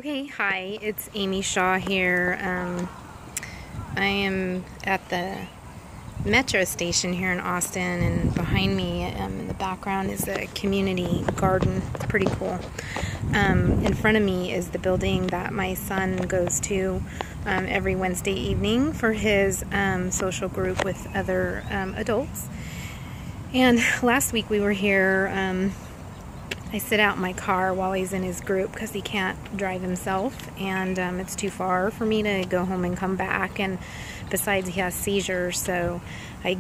Okay, hi, it's Amy Shaw here. I am at the metro station here in Austin, and behind me in the background is a community garden. It's pretty cool. In front of me is the building that my son goes to every Wednesday evening for his social group with other adults. And last week we were here. I sit out in my car while he's in his group because he can't drive himself, and it's too far for me to go home and come back, and besides he has seizures, so I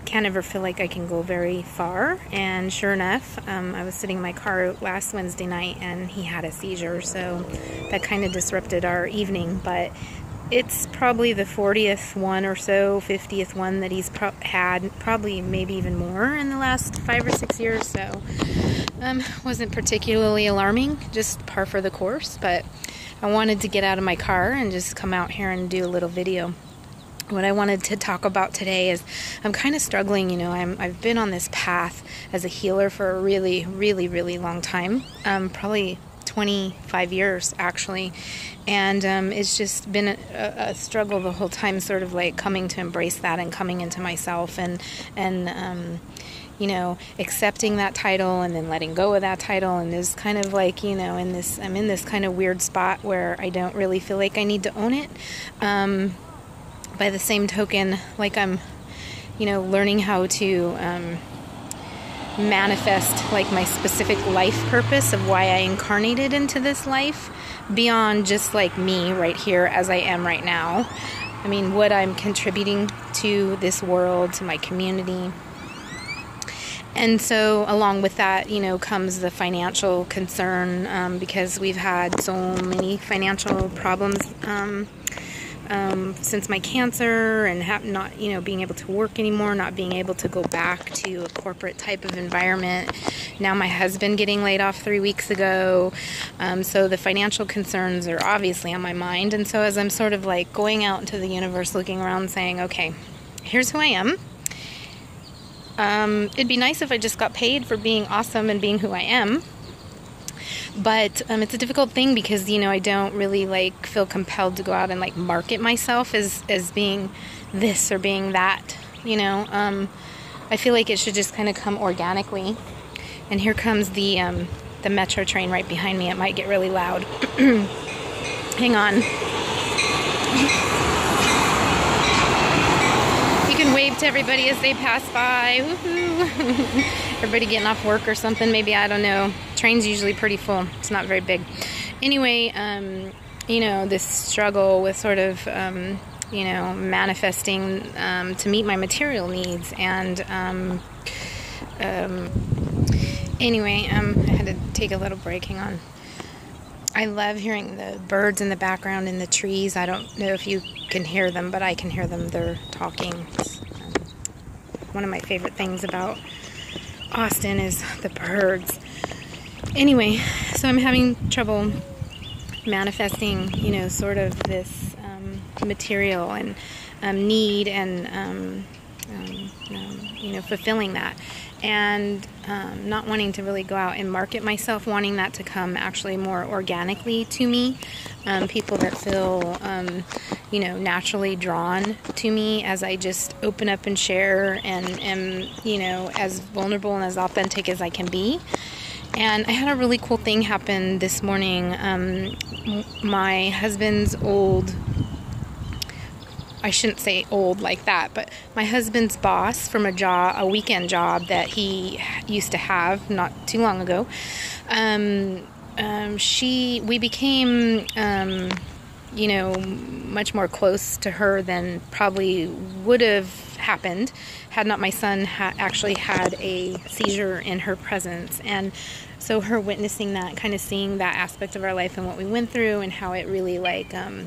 can't ever feel like I can go very far. And sure enough, I was sitting in my car last Wednesday night and he had a seizure, so that kind of disrupted our evening. But it's probably the 40th one or so, 50th one that he's had, probably maybe even more in the last 5 or 6 years, so wasn't particularly alarming, just par for the course. But I wanted to get out of my car and just come out here and do a little video. What I wanted to talk about today is I'm kind of struggling. I've been on this path as a healer for a really, really, really long time, probably 25 years actually, and it's just been a struggle the whole time, sort of like coming to embrace that and coming into myself and accepting that title and then letting go of that title, and there's kind of like, I'm in this kind of weird spot where I don't really feel like I need to own it. By the same token, like I'm, learning how to manifest like my specific life purpose of why I incarnated into this life beyond just like me right here as I am right now. I mean, what I'm contributing to this world, to my community. And so along with that, comes the financial concern, because we've had so many financial problems since my cancer, and not being able to work anymore, not being able to go back to a corporate type of environment. Now my husband getting laid off 3 weeks ago, so the financial concerns are obviously on my mind. And so as I'm sort of like going out into the universe, looking around, saying, okay, here's who I am. It'd be nice if I just got paid for being awesome and being who I am. But it's a difficult thing because, I don't really feel compelled to go out and market myself as being this or being that, I feel like it should just kind of come organically. And here comes the metro train right behind me. It might get really loud. Hang on. You can wave to everybody as they pass by. Woohoo! Everybody getting off work or something, maybe, I don't know. Train's usually pretty full. It's not very big. Anyway, this struggle with sort of, manifesting to meet my material needs. And anyway, I had to take a little break. Hang on. I love hearing the birds in the background in the trees. I don't know if you can hear them, but I can hear them. They're talking. It's, one of my favorite things about Austin is the birds. Anyway, so I'm having trouble manifesting, sort of this material and need and, fulfilling that. And not wanting to really go out and market myself, wanting that to come actually more organically to me. People that feel, naturally drawn to me as I just open up and share and am, as vulnerable and as authentic as I can be. And I had a really cool thing happen this morning. My husband's I shouldn't say old like that, but my husband's boss from a weekend job that he used to have not too long ago, we became, much more close to her than probably would have happened had not my son actually had a seizure in her presence. And so her witnessing that, kind of seeing that aspect of our life and what we went through and how it really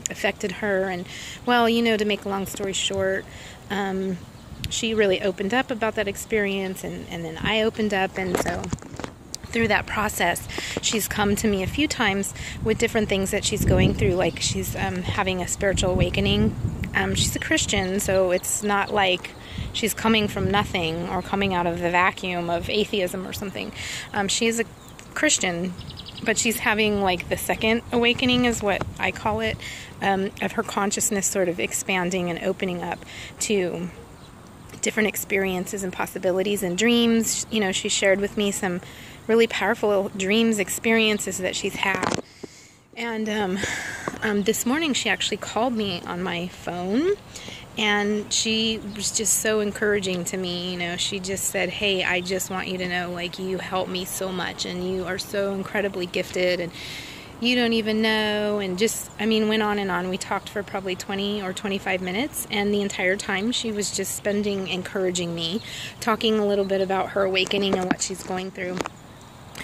affected her. And well, to make a long story short, she really opened up about that experience, and then I opened up. And so through that process, she's come to me a few times with different things that she's going through, like she's having a spiritual awakening. She's a Christian, so it's not like she's coming from nothing or coming out of the vacuum of atheism or something. She is a Christian but she's having like the second awakening is what I call it, of her consciousness sort of expanding and opening up to different experiences and possibilities and dreams. You know, she shared with me some really powerful dreams, experiences that she's had. And this morning she actually called me on my phone, and she was just so encouraging to me. You know, she just said, hey, I just want you to know, like, you help me so much, and you are so incredibly gifted, and you don't even know. And just, I mean, went on and on. We talked for probably 20 or 25 minutes, and the entire time she was just spending encouraging me, talking a little bit about her awakening and what she's going through,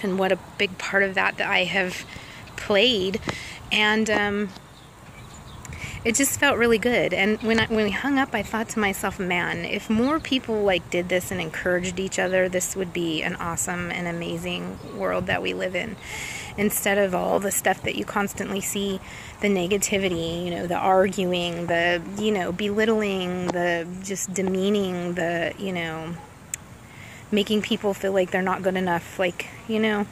and what a big part of that I have played. And it just felt really good. And when we hung up, I thought to myself, man, if more people like did this and encouraged each other, this would be an awesome and amazing world that we live in. Instead of all the stuff that you constantly see, the negativity, you know, the arguing, the, you know, belittling, the just demeaning, the, you know, making people feel like they're not good enough, like, you know,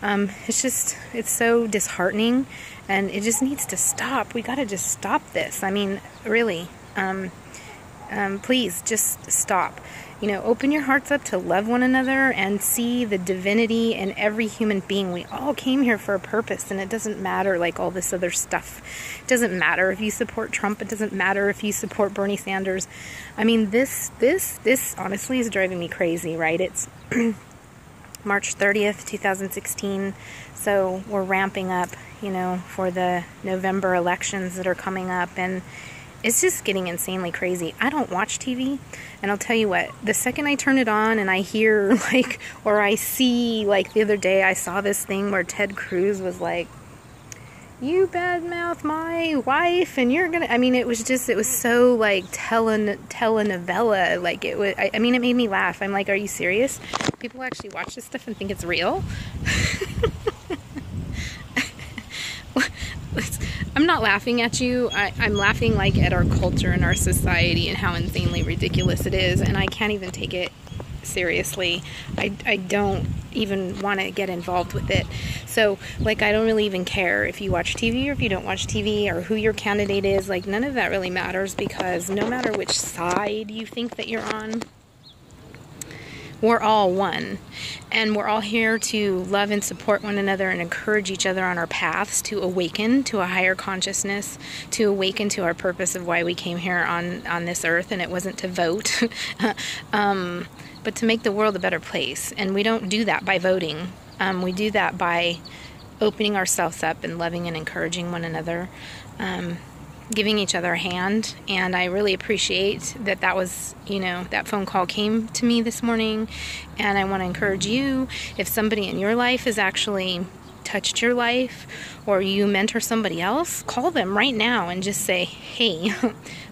it's so disheartening, and it just needs to stop. We gotta just stop this. I mean, really, please just stop. You know, open your hearts up to love one another and see the divinity in every human being. We all came here for a purpose, and it doesn't matter like all this other stuff. It doesn't matter if you support Trump. It doesn't matter if you support Bernie Sanders. I mean, this honestly is driving me crazy, right? It's March 30th, 2016. So we're ramping up, you know, for the November elections that are coming up, and it's just getting insanely crazy. I don't watch TV, and I'll tell you what, the second I turn it on and I hear, like, or I see, like, the other day I saw this thing where Ted Cruz was like, you badmouth my wife, and you're gonna, I mean, it was so, like, telenovela, like, it was, I mean, it made me laugh. I'm like, are you serious? People actually watch this stuff and think it's real? I'm not laughing at you. I'm laughing, like, at our culture and our society and how insanely ridiculous it is, and I can't even take it seriously. I don't even want to get involved with it. So, like, I don't really even care if you watch TV or if you don't watch TV or who your candidate is. Like, none of that really matters, because no matter which side you think that you're on, we're all one, and we're all here to love and support one another and encourage each other on our paths to awaken to a higher consciousness, to awaken to our purpose of why we came here on this earth. And it wasn't to vote, but to make the world a better place. And we don't do that by voting. We do that by opening ourselves up and loving and encouraging one another, giving each other a hand. And I really appreciate that was, you know, that phone call came to me this morning. And I want to encourage you, if somebody in your life has actually touched your life, or you mentor somebody else, call them right now and just say, hey,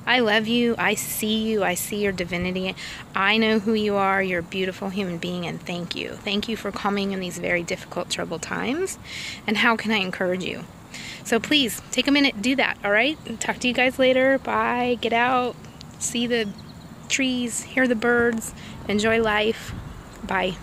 I love you, I see your divinity, I know who you are, you're a beautiful human being, and thank you. Thank you for coming in these very difficult, troubled times, and how can I encourage you? So please, take a minute, do that, all right? Talk to you guys later. Bye. Get out, see the trees, hear the birds, enjoy life. Bye.